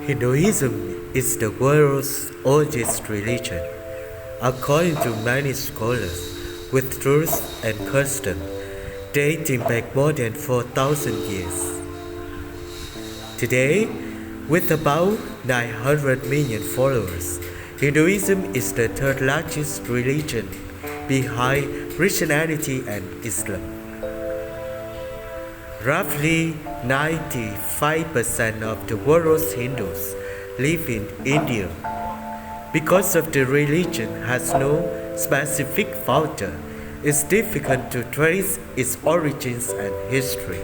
Hinduism is the world's oldest religion, according to many scholars, with roots and customs dating back more than 4,000 years. Today, with about 900 million followers, Hinduism is the third largest religion behind Christianity and Islam. Roughly 95% of the world's Hindus live in India. Because of the religion has no specific founder, it's difficult to trace its origins and history.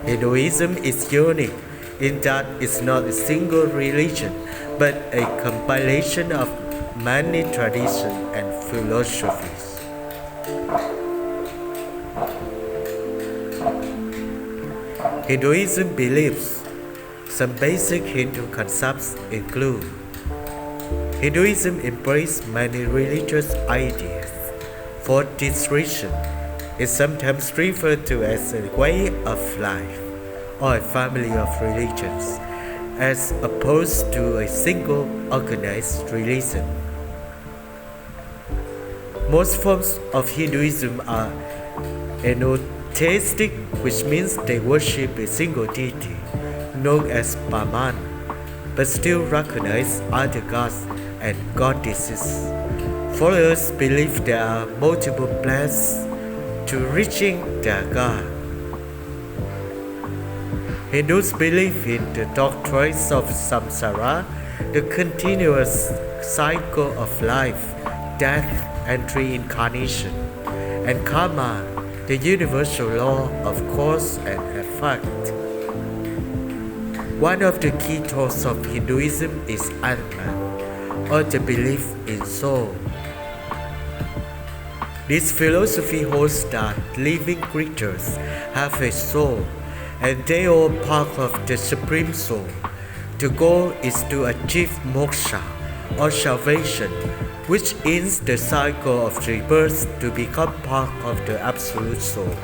Hinduism is unique in that it's not a single religion, but a compilation of many traditions and philosophies. Hinduism believes some basic Hindu concepts include Hinduism embraces many religious ideas. For this reason, it's sometimes referred to as a way of life or a family of religions, as opposed to a single organized religion. Most forms of Hinduism are monotheistic, which means they worship a single deity, known as Brahman, but still recognize other gods and goddesses. Followers believe there are multiple paths to reaching their God. Hindus believe in the doctrines of samsara, the continuous cycle of life, death, and reincarnation, and karma, the universal law of cause and effect. One of the key thoughts of Hinduism is Atman, or the belief in soul. This philosophy holds that living creatures have a soul, and they are part of the Supreme Soul. The goal is to achieve moksha, or salvation, which ends the cycle of rebirth to become part of the Absolute Soul.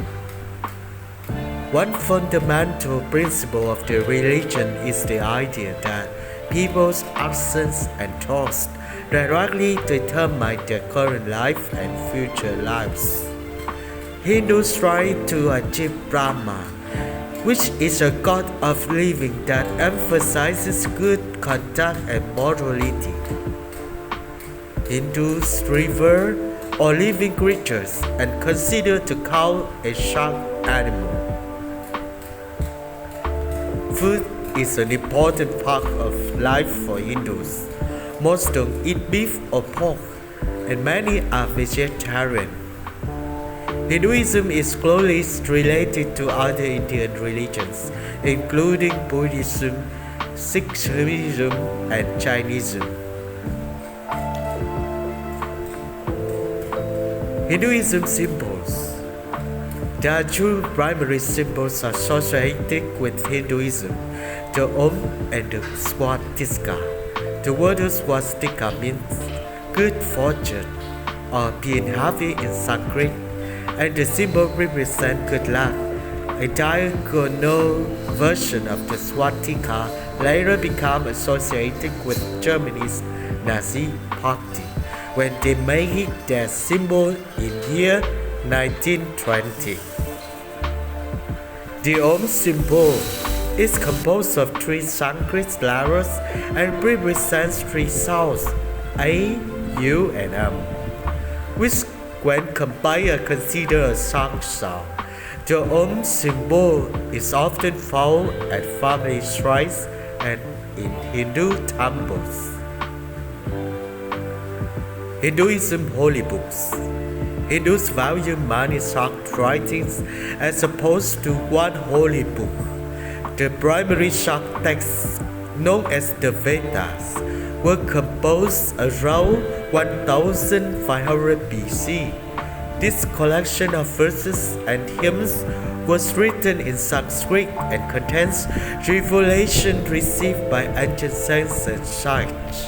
One fundamental principle of the religion is the idea that people's actions and thoughts directly determine their current life and future lives. Hindus try to achieve Brahma, which is a god of living that emphasizes good conduct and morality. Hindus revere all living creatures and consider the cow a sacred animal. Food is an important part of life for Hindus. Most don't eat beef or pork, and many are vegetarian. Hinduism is closely related to other Indian religions, including Buddhism, Sikhism, and Jainism. Hinduism symbols. There are two primary symbols associated with Hinduism, the Om and the swastika. The word swastika means good fortune or being happy in Sanskrit, and the symbol represents good luck. A diagonal version of the swastika later became associated with Germany's Nazi Party when they made it their symbol in year 1920. The Om symbol is composed of three Sanskrit letters and represents three sounds, A, U, and M, which when combined are considered a song sound. The Om symbol is often found at family shrines and in Hindu temples. Hinduism holy books. Hindus value many sacred writings as opposed to one holy book. The primary sacred texts, known as the Vedas, were composed around 1500 BC. This collection of verses and hymns was written in Sanskrit and contains revelation received by ancient saints and sages.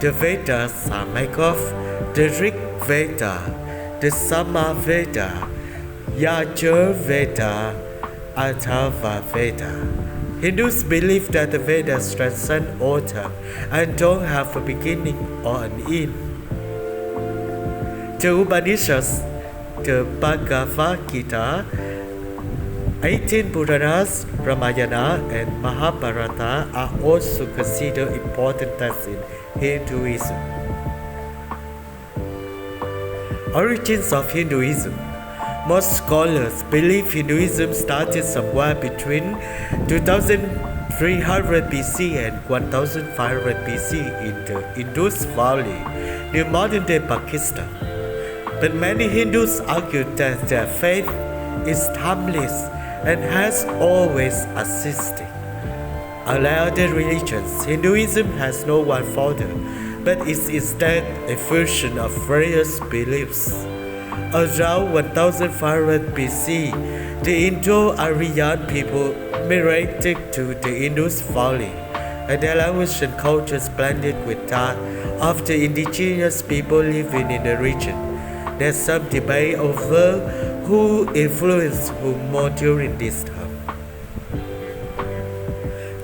The Vedas are made of the Rig Veda, the Sama Veda, Yajur Veda, Atharva Veda, Hindus believe that the Vedas transcend all time and don't have a beginning or an end. The Upanishads, the Bhagavad Gita, 18 Puranas, Ramayana, and Mahabharata are also considered important texts in Hinduism. Origins of Hinduism. Most scholars believe Hinduism started somewhere between 2300 BC and 1500 BC in the Indus Valley, near modern-day Pakistan. But many Hindus argue that their faith is timeless and has always existed. Unlike other religions, Hinduism has no one founder, but is instead a fusion of various beliefs. Around 1500 BC, the Indo-Aryan people migrated to the Indus Valley, and their language and cultures blended with that of the indigenous people living in the region. There's some debate over who influenced whom more during this time.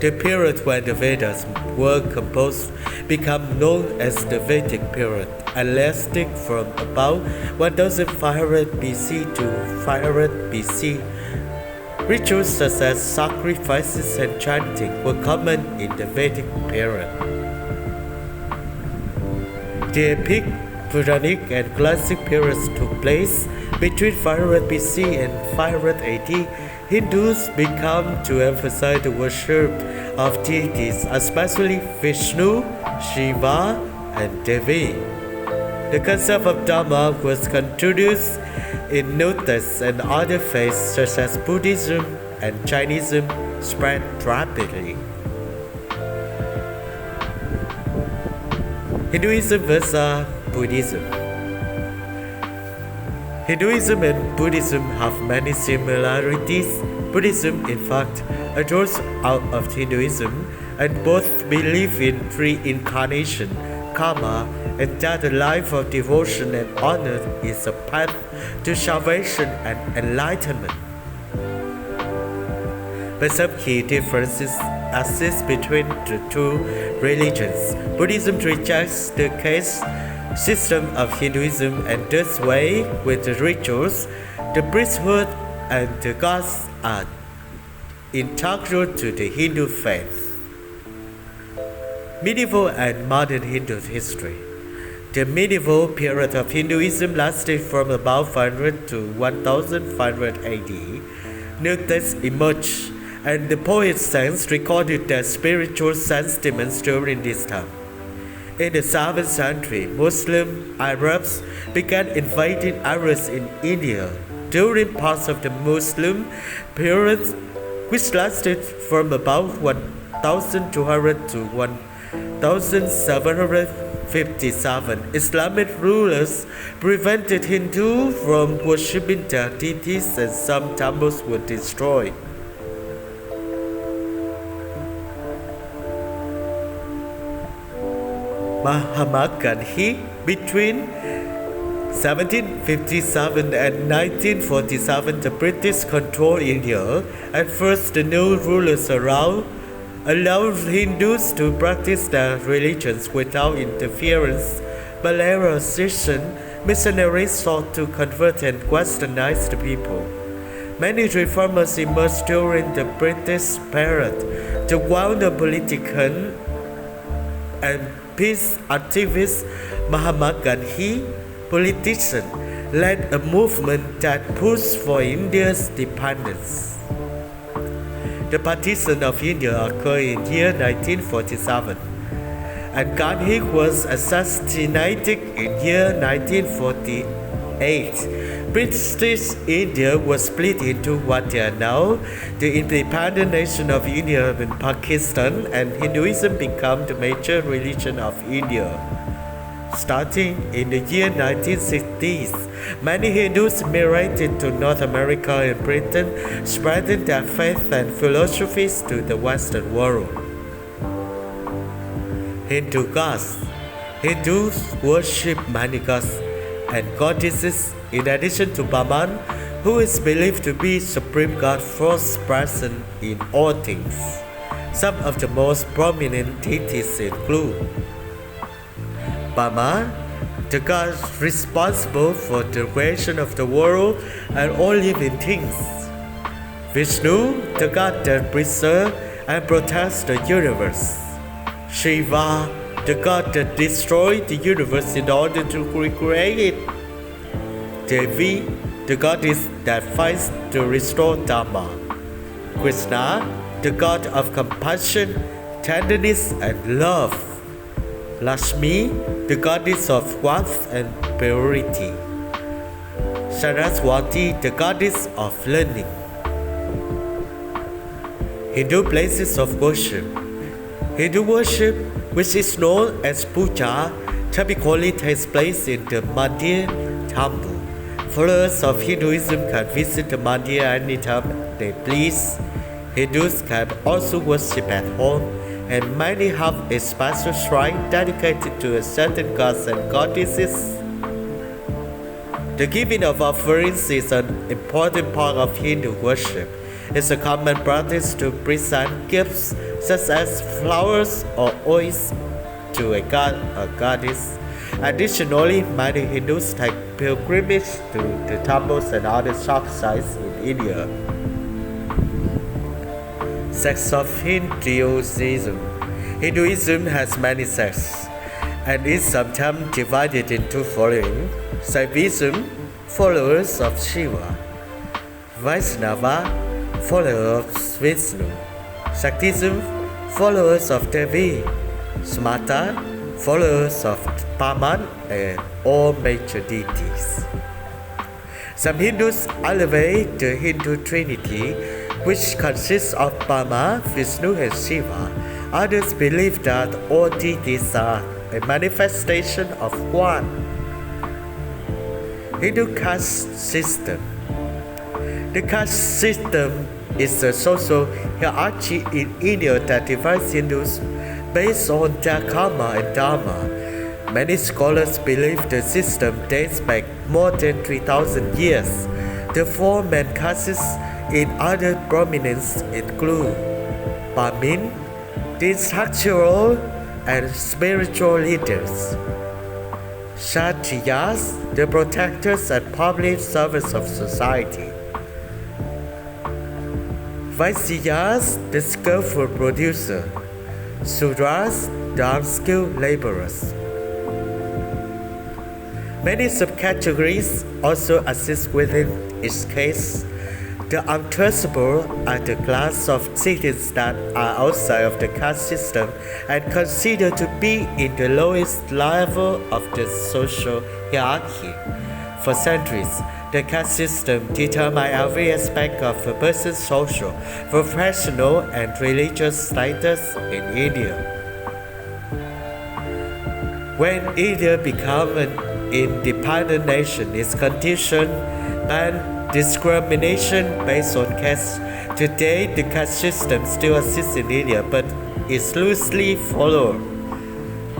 The period when the Vedas were composed became known as the Vedic period and lasted from about 1500 BC to 500 BC. Rituals such as sacrifices and chanting were common in the Vedic period. The epic, Puranic, and classic periods took place between 500 BC and 500 AD. Hindus began to emphasize the worship of deities, especially Vishnu, Shiva, and Devi. The concept of Dharma was introduced in New Texts, and other faiths such as Buddhism and Jainism spread rapidly. Hinduism versus Buddhism. Hinduism and Buddhism have many similarities. Buddhism, in fact, arose out of Hinduism, and both believe in reincarnation, karma, and that a life of devotion and honor is a path to salvation and enlightenment. But some key differences exist between the two religions. Buddhism rejects the caste system of Hinduism and does away with the rituals. The priesthood and the gods are integral to the Hindu faith. Medieval and modern Hindu history. The medieval period of Hinduism lasted from about 500 to 1500 AD. New texts emerged, and the poet saints recorded their spiritual sentiments during this time. In the 7th century, Muslim Arabs began invading areas in India during parts of the Muslim period, which lasted from about 1200 to 1757. Islamic rulers prevented Hindus from worshipping their deities, and some temples were destroyed. Mahatma Gandhi, between 1757 and 1947, the British controlled India. At first, the new rulers allowed Hindus to practice their religions without interference, but later missionaries sought to convert and Westernize the people. Many reformers emerged during the British period. The well-known politician and peace activist Mahatma Gandhi, led a movement that pushed for India's independence. The partition of India occurred in year 1947, and Gandhi was assassinated in year 1948. British India was split into what they are now the independent nation of India and Pakistan, and Hinduism became the major religion of India. Starting in the year 1960s, many Hindus migrated to North America and Britain, spreading their faith and philosophies to the Western world. Hindu gods. Hindus worship many gods and goddesses in addition to Brahman, who is believed to be supreme God, first present in all things. Some of the most prominent deities include Brahma, the god responsible for the creation of the world and all living things. Vishnu, the god that preserves and protects the universe. Shiva, the god that destroys the universe in order to recreate it. Devi, the goddess that fights to restore Dharma. Krishna, the god of compassion, tenderness, and love. Lakshmi, the goddess of wealth and purity. Saraswati, the goddess of learning. Hindu places of worship. Hindu worship, which is known as puja, typically takes place in the mandir temple. Followers of Hinduism can visit the mandir anytime they please. Hindus can also worship at home, and many have a special shrine dedicated to a certain gods and goddesses. The giving of offerings is an important part of Hindu worship. It's a common practice to present gifts such as flowers or oils to a god or goddess. Additionally, many Hindus take pilgrimage to the temples and other sacred sites in India. Sects of Hinduism. Hinduism has many sects and is sometimes divided into following: Shaivism, followers of Shiva; Vaishnava, followers of Vishnu; Shaktism, followers of Devi; Smarta, followers of Brahman and all major deities. Some Hindus elevate the Hindu Trinity, which consists of Brahma, Vishnu, and Shiva. Others believe that all deities are a manifestation of one. Hindu caste system. The caste system is a social hierarchy in India that divides Hindus based on their karma and dharma. Many scholars believe the system dates back more than 3,000 years. The four main castes in other prominence include Brahmin, the intellectual and spiritual leaders; Kshatriyas, the protectors and public servants of society; Vaishyas, the skillful producer; Sudras, the unskilled laborers. Many subcategories also exist within each case. The untouchable are the class of citizens that are outside of the caste system and considered to be in the lowest level of the social hierarchy. For centuries, the caste system determined every aspect of a person's social, professional, and religious status in India. When India became an independent nation, its condition banned discrimination based on caste. Today, the caste system still exists in India, but is loosely followed.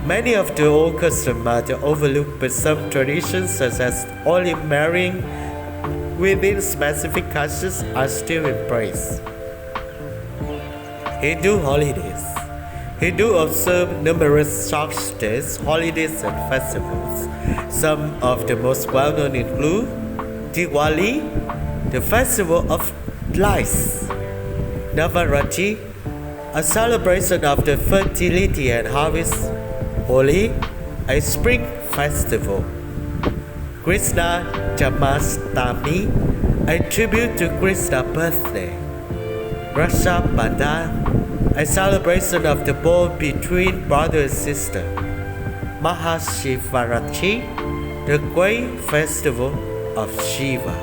Many of the old customs are overlooked, but some traditions, such as only marrying within specific castes, are still in place. Hindu holidays. Hindus observe numerous solstices, holidays, and festivals. Some of the most well-known include Diwali, the festival of lights; Navaratri, a celebration of the fertility and harvest; Holi, a spring festival; Krishna Janmashtami, a tribute to Krishna's birthday; Raksha Bandhan, a celebration of the bond between brother and sister; Mahashivaratri, the great festival of Shiva.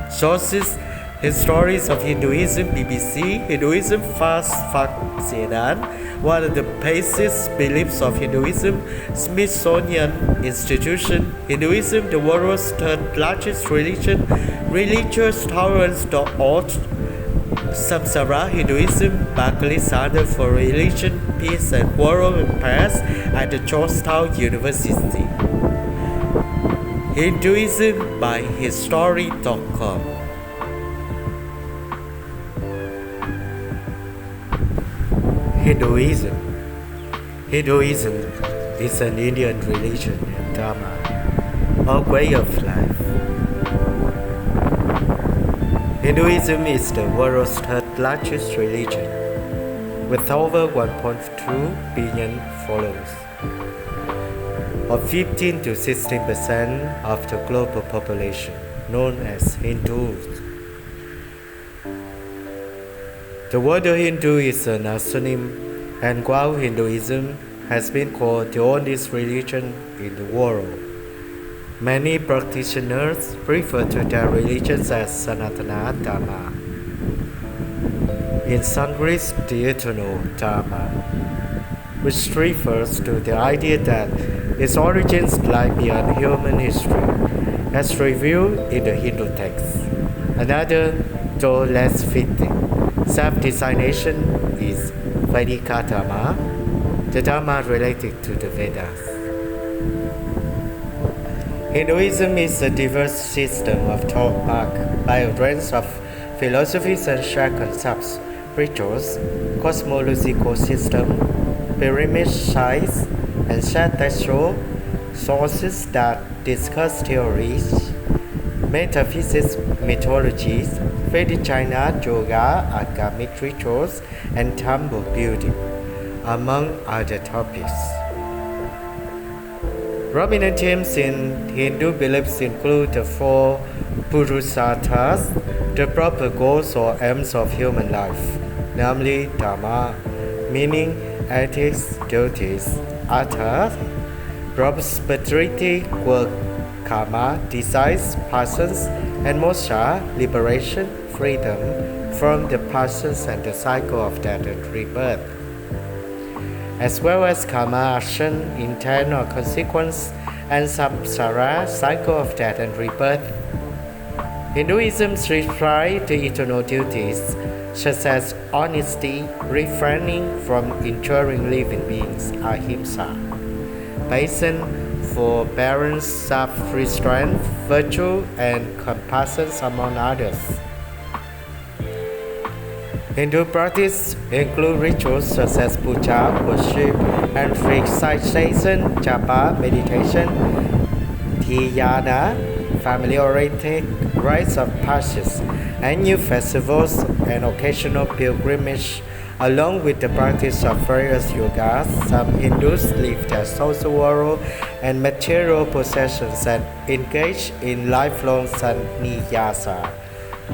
Sources: Histories of Hinduism, BBC; Hinduism Fast Fascinant, one of the basic beliefs of Hinduism; Smithsonian Institution; Hinduism, the world's third largest religion; religioustolerance.org; Samsara Hinduism, Berkeley Center for Religion, Peace and World Affairs at the Georgetown University; Hinduism by History.com. Hinduism. Hinduism is an Indian religion and dharma, or way of life. Hinduism is the world's third largest religion, with over 1.2 billion followers, or 15 to 16% of the global population, known as Hindus. The word Hindu is an acronym, and while Hinduism has been called the oldest religion in the world, many practitioners refer to their religions as Sanatana Dharma. In Sanskrit, the eternal Dharma, which refers to the idea that its origins lie beyond human history, as revealed in the Hindu text. Another, though less fitting, self-designation is Vedika Dharma, the Dharma related to the Vedas. Hinduism is a diverse system of thought marked by a range of philosophies and shared concepts, rituals, cosmological system, pyramid sites, and shared textual sources that discuss theories, metaphysics, mythologies, Vedic China, yoga, agamic rituals, and temple building, among other topics. Prominent themes in Hindu beliefs include the four Purusarthas, the proper goals or aims of human life, namely Dharma, meaning ethics, duties, Artha, prosperity, work, Karma, desires, passions, and Moksha, liberation, freedom from the passions and the cycle of death and rebirth, as well as karma, action, intent or consequence, and samsara, cycle of death and rebirth. Hinduism prescribes the eternal duties such as honesty, refraining from injuring living beings, ahimsa, patience, forbearance, self-restraint, virtue, and compassion, among others. Hindu practice include rituals such as puja, worship, and recitation, japa, meditation, dhyana, family-oriented rites of passage, annual festivals, and occasional pilgrimage. Along with the practice of various yogas, some Hindus leave their social world and material possessions and engage in lifelong sannyasa,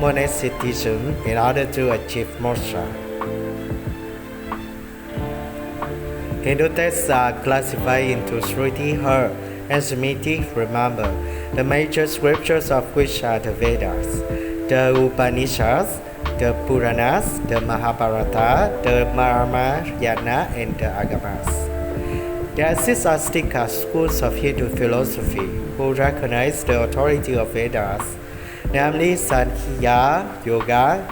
monasticism, in order to achieve moksha. Hindu texts are classified into Shruti, Her, and Smriti, remember, the major scriptures of which are the Vedas, the Upanishads, the Puranas, the Mahabharata, the Ramayana, and the Agamas. There exist Astika schools of Hindu philosophy who recognize the authority of Vedas, namely Sankhya, Yoga,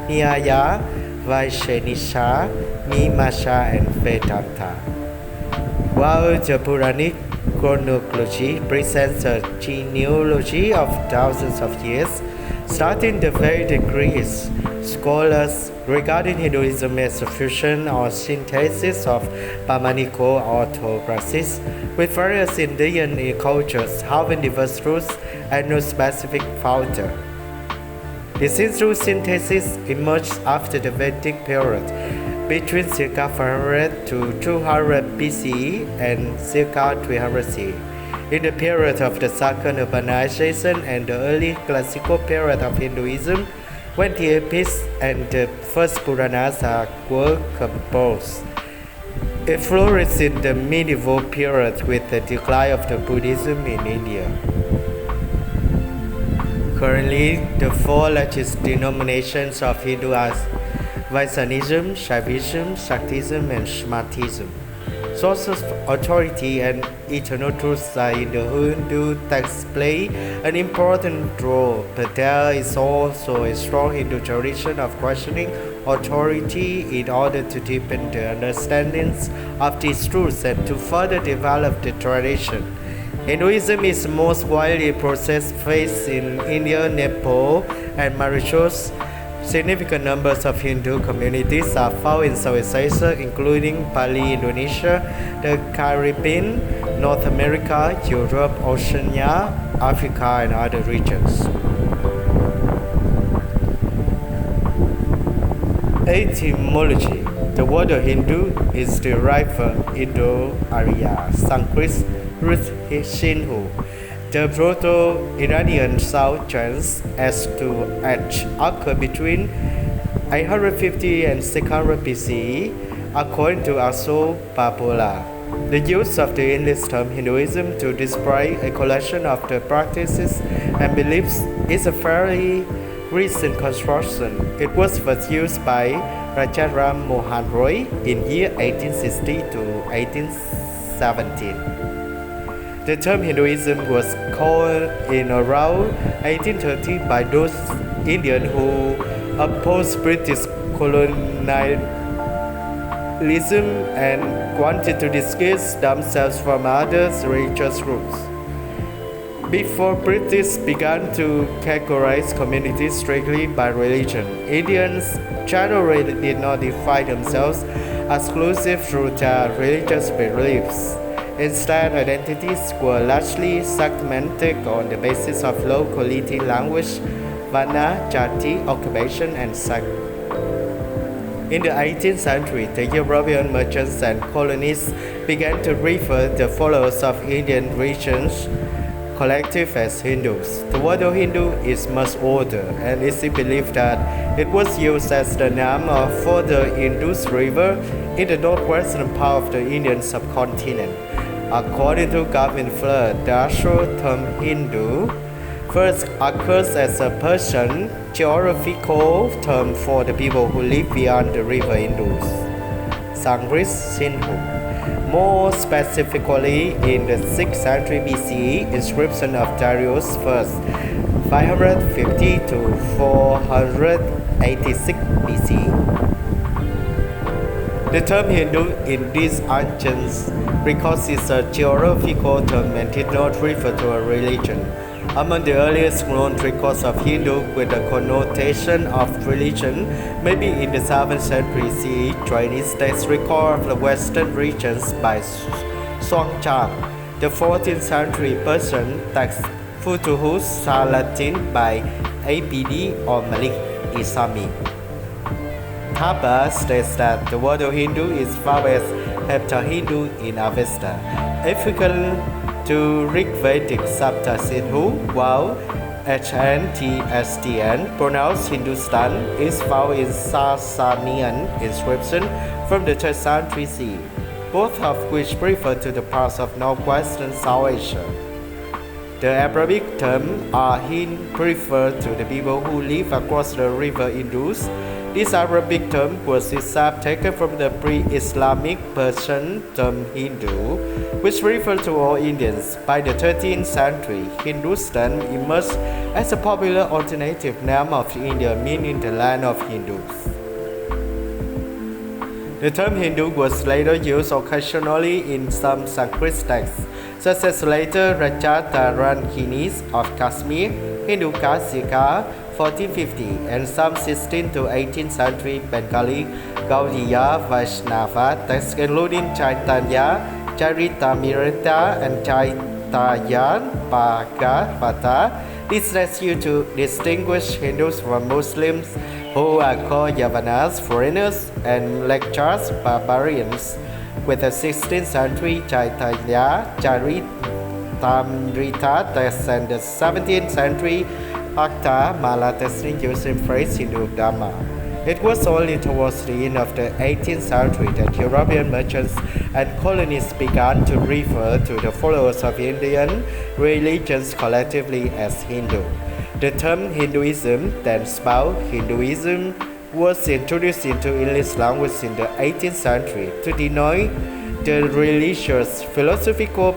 Nyaya, Vaishesha, Mimamsa, and Vedanta. While the Puranic chronology presents a genealogy of thousands of years, starting the Vedic Greece, scholars regarding Hinduism as a fusion or synthesis of Brahmanical orthopraxis with various Indian cultures having diverse roots and no specific founder. This Hindu synthesis emerged after the Vedic period, between circa 500 to 200 BCE and circa 300 CE. In the period of the second urbanization and the early classical period of Hinduism, when the epics and the first Puranas were composed. It flourished in the medieval period with the decline of the Buddhism in India. Currently, the four largest denominations of Hindu are Vaishnavism, Shaivism, Shaktism, and Shaivism. Sources of authority and eternal truths are in the Hindu texts play an important role, but there is also a strong Hindu tradition of questioning authority in order to deepen the understandings of these truths and to further develop the tradition. Hinduism is most widely practiced faith in India, Nepal, and Mauritius. Significant numbers of Hindu communities are found in Southeast Asia, including Bali, Indonesia, the Caribbean, North America, Europe, Oceania, Africa, and other regions. Etymology. The word Hindu is derived from Indo-Aryan Sanskrit root Shinhu. The Proto-Iranian South trans as to H occurred between 850 and 600 BCE, according to Asopapola. The use of the English term Hinduism to describe a collection of the practices and beliefs is a fairly recent construction. It was first used by Rajaram Mohan Roy in year 1860 to 1817. The term Hinduism was coined in around 1830 by those Indians who opposed British colonialism and wanted to distinguish themselves from other religious groups. Before British began to categorize communities strictly by religion, Indians generally did not define themselves exclusively through their religious beliefs. Instead, identities were largely segmented on the basis of locality, language, varna, jati, occupation, and sex. In the 18th century, the European merchants and colonists began to refer to the followers of Indian regions collective as Hindus. The word Hindu is much older, and it is believed that it was used as the name for the Indus River in the northwestern part of the Indian subcontinent. According to Gavin Flood, the actual term Hindu first occurs as a Persian geographical term for the people who live beyond the river Indus, Sanskrit Sindhu. More specifically, in the 6th century BCE, inscription of Darius I, 550 to 486 BCE. The term Hindu in these ancient records is a geographical term and did not refer to a religion. Among the earliest known records of Hindu with the connotation of religion may be in the 7th century CE Chinese text record of the western regions by Xuanzang, the 14th century Persian text Futuhus Salatin by ABD or Malik Isami. Thapa states that the word Hindu is found as Hepta-Hindu in Avesta, African to Rigvedic Sapta Sindhu, while HNTSTN, pronounced Hindustan, is found in Sasanian inscription from the 3rd century CE, both of which refer to the parts of northwestern South Asia. The Arabic term Ahin refers to the people who live across the river Indus. This Arabic term was itself taken from the pre-Islamic Persian term Hindu, which referred to all Indians. By the 13th century, Hindustan emerged as a popular alternative name of India, meaning the land of Hindus. The term Hindu was later used occasionally in some Sanskrit texts, such as later Rajatarankinis of Kashmir, Hindu Kasika, 1450, and some 16th to 18th century Bengali Gaudiya Vaishnava texts including Chaitanya Charitamrita and Chaitanya Bhagavata. This texts used to distinguish Hindus from Muslims, who are called Yavanas, foreigners, and lectures, barbarians. With the 16th century Chaitanya Charitamrita text and the 17th century Bhakta Mala testing using phrase Hindu Dhamma. It was only towards the end of the 18th century that European merchants and colonists began to refer to the followers of Indian religions collectively as Hindu. The term Hinduism, then spelled Hinduism, was introduced into English language in the 18th century to denote the religious, philosophical,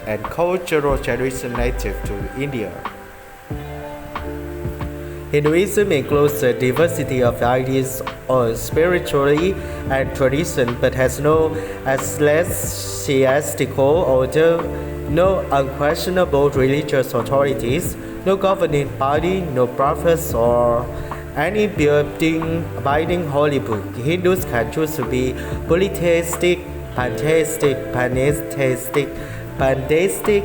and cultural tradition native to India. Hinduism includes a diversity of ideas on spirituality and tradition, but has no ecclesiastical order, no unquestionable religious authorities, no governing body, no prophets or Any binding holy book, Hindus can choose to be polytheistic, pantheistic, panentheistic, pandeistic,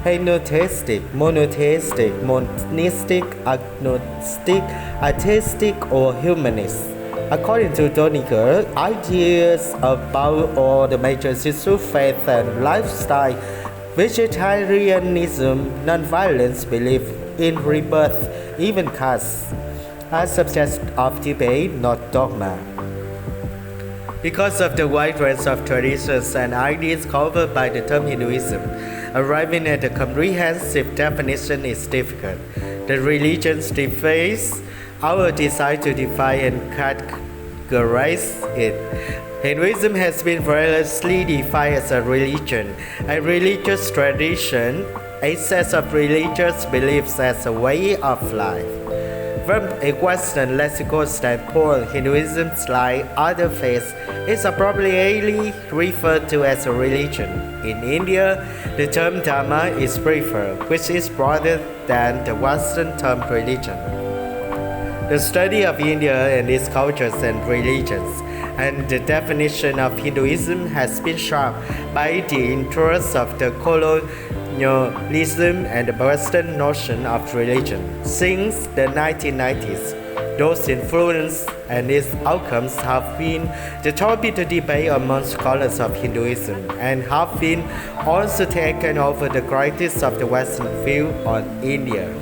henotheistic, monotheistic, monistic, agnostic, atheistic, or humanist. According to Doniger, ideas about all the major Hindu faith and lifestyle, vegetarianism, non-violence, belief in rebirth, even caste, are subjects of debate, not dogma. Because of the wide range of traditions and ideas covered by the term Hinduism, arriving at a comprehensive definition is difficult. The religions defies our desire to define and categorize it. Hinduism has been variously defined as a religion, a religious tradition, a set of religious beliefs as a way of life. From a Western lexical standpoint, Hinduism, like other faiths, is appropriately referred to as a religion. In India, the term Dharma is preferred, which is broader than the Western term religion. The study of India and its cultures and religions, and the definition of Hinduism has been shaped by the interests of the colonialism and the Western notion of religion. Since the 1990s, those influences and its outcomes have been the topic of debate among scholars of Hinduism and have been also taken over the critics of the Western view on India.